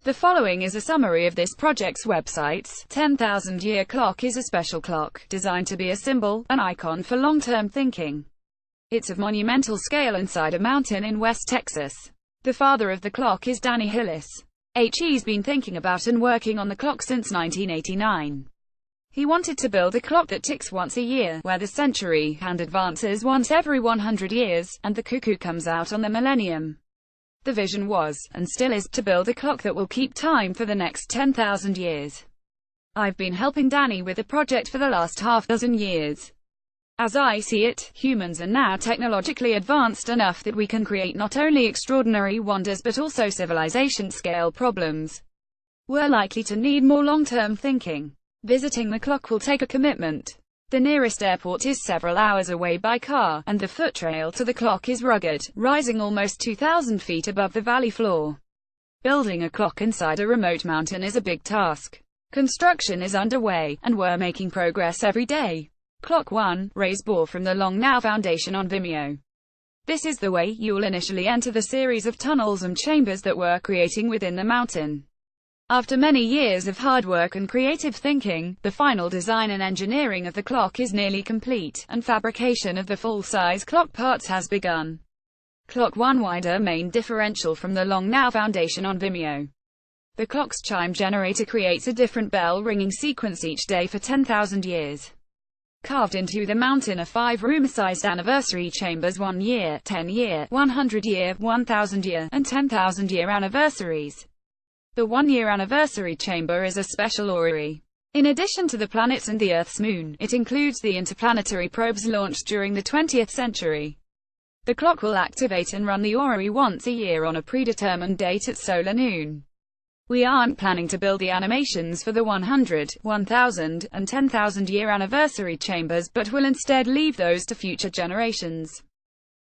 The following is a summary of this project's websites. 10,000-year clock is a special clock, designed to be a symbol, an icon for long-term thinking. It's of monumental scale inside a mountain in West Texas. The father of the clock is Danny Hillis. He's been thinking about and working on the clock since 1989. He wanted to build a clock that ticks once a year, where the century hand advances once every 100 years, and the cuckoo comes out on the millennium. The vision was, and still is, to build a clock that will keep time for the next 10,000 years. I've been helping Danny with the project for the last half-dozen years. As I see it, humans are now technologically advanced enough that we can create not only extraordinary wonders but also civilization-scale problems. We're likely to need more long-term thinking. Visiting the clock will take a commitment. The nearest airport is several hours away by car, and the foot trail to the clock is rugged, rising almost 2,000 feet above the valley floor. Building a clock inside a remote mountain is a big task. Construction is underway, and we're making progress every day. Clock 1, Ray Bohr from the Long Now Foundation on Vimeo. This is the way you'll initially enter the series of tunnels and chambers that we're creating within the mountain. After many years of hard work and creative thinking, the final design and engineering of the clock is nearly complete, and fabrication of the full-size clock parts has begun. Clock 1 Wider main differential from the Long Now Foundation on Vimeo. The clock's chime generator creates a different bell-ringing sequence each day for 10,000 years. Carved into the mountain are 5 room-sized anniversary chambers: 1 year, 10 year, 100 year, 1,000 year, and 10,000 year anniversaries. The 1-year anniversary chamber is a special orrery. In addition to the planets and the Earth's moon, it includes the interplanetary probes launched during the 20th century. The clock will activate and run the orrery once a year on a predetermined date at solar noon. We aren't planning to build the animations for the 100, 1,000, and 10,000 year anniversary chambers, but will instead leave those to future generations.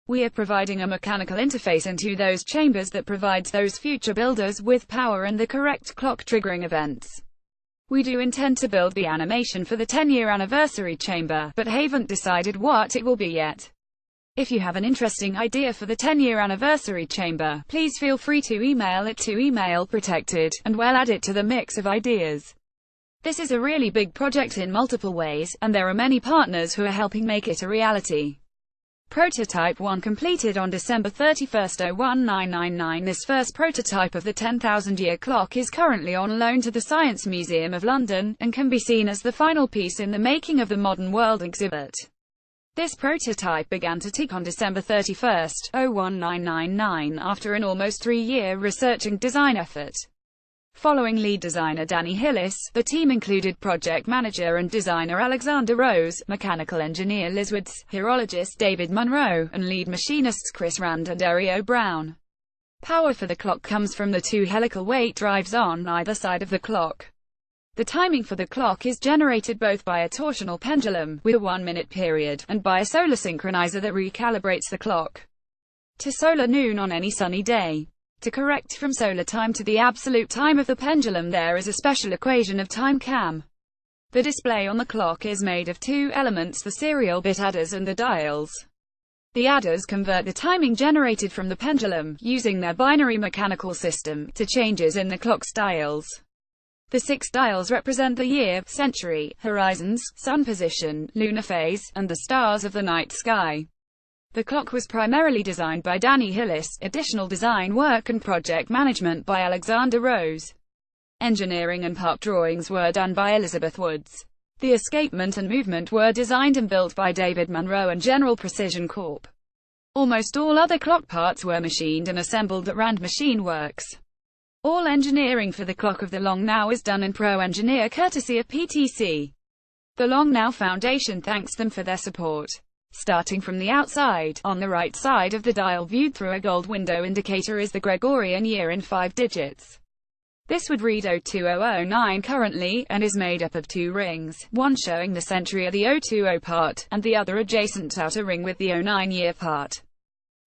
We are providing a mechanical interface into those chambers that provides those future builders with power and the correct clock triggering events. We do intend to build the animation for the 10-year anniversary chamber, but haven't decided what it will be yet. If you have an interesting idea for the 10-year anniversary chamber, please feel free to email it to Email Protected, and we'll add it to the mix of ideas. This is a really big project in multiple ways, and there are many partners who are helping make it a reality. Prototype 1 completed on December 31, 01999. This first prototype of the 10,000-year clock is currently on loan to the Science Museum of London, and can be seen as the final piece in the Making of the Modern World exhibit. This prototype began to tick on December 31, 01999, after an almost 3-year research and design effort. Following lead designer Danny Hillis, the team included project manager and designer Alexander Rose, mechanical engineer Liz Woods, horologist David Munro, and lead machinists Chris Rand and Dario Brown. Power for the clock comes from the 2 helical weight drives on either side of the clock. The timing for the clock is generated both by a torsional pendulum, with a 1-minute period, and by a solar synchronizer that recalibrates the clock to solar noon on any sunny day. To correct from solar time to the absolute time of the pendulum, there is a special equation of time cam. The display on the clock is made of 2 elements: the serial bit adders and the dials. The adders convert the timing generated from the pendulum, using their binary mechanical system, to changes in the clock's dials. The 6 dials represent the year, century, horizons, sun position, lunar phase, and the stars of the night sky. The clock was primarily designed by Danny Hillis, additional design work and project management by Alexander Rose. Engineering and part drawings were done by Elizabeth Woods. The escapement and movement were designed and built by David Munro and General Precision Corp. Almost all other clock parts were machined and assembled at Rand Machine Works. All engineering for the clock of the Long Now is done in Pro Engineer courtesy of PTC. The Long Now Foundation thanks them for their support. Starting from the outside, on the right side of the dial viewed through a gold window indicator is the Gregorian year in 5 digits. This would read 02009 currently, and is made up of 2 rings, one showing the century of the 020 part, and the other adjacent outer ring with the 09-year part.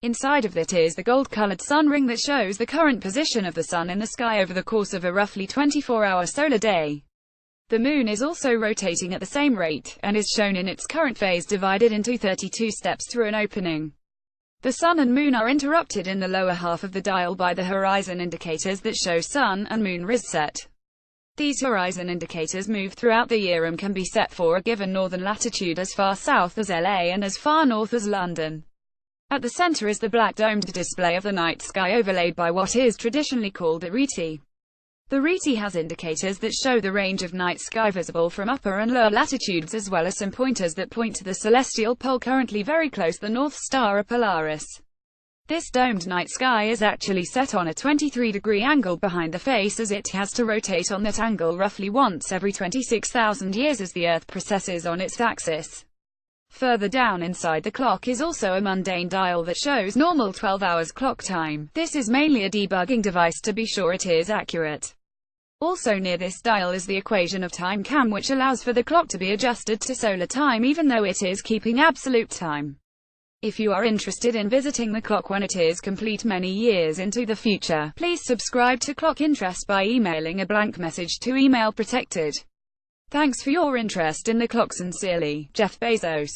Inside of it is the gold-colored sun ring that shows the current position of the sun in the sky over the course of a roughly 24-hour solar day. The moon is also rotating at the same rate, and is shown in its current phase divided into 32 steps through an opening. The sun and moon are interrupted in the lower half of the dial by the horizon indicators that show sun and moon risset. These horizon indicators move throughout the year and can be set for a given northern latitude as far south as LA and as far north as London. At the center is the black domed display of the night sky overlaid by what is traditionally called a rete. The rete has indicators that show the range of night sky visible from upper and lower latitudes, as well as some pointers that point to the celestial pole currently very close, the North Star Polaris. This domed night sky is actually set on a 23-degree angle behind the face, as it has to rotate on that angle roughly once every 26,000 years as the Earth precesses on its axis. Further down inside the clock is also a mundane dial that shows normal 12 hours clock time. This is mainly a debugging device to be sure it is accurate. Also near this dial is the equation of time cam, which allows for the clock to be adjusted to solar time even though it is keeping absolute time. If you are interested in visiting the clock when it is complete many years into the future, please subscribe to Clock Interest by emailing a blank message to Email Protected. Thanks for your interest in the clock. Sincerely, Jeff Bezos.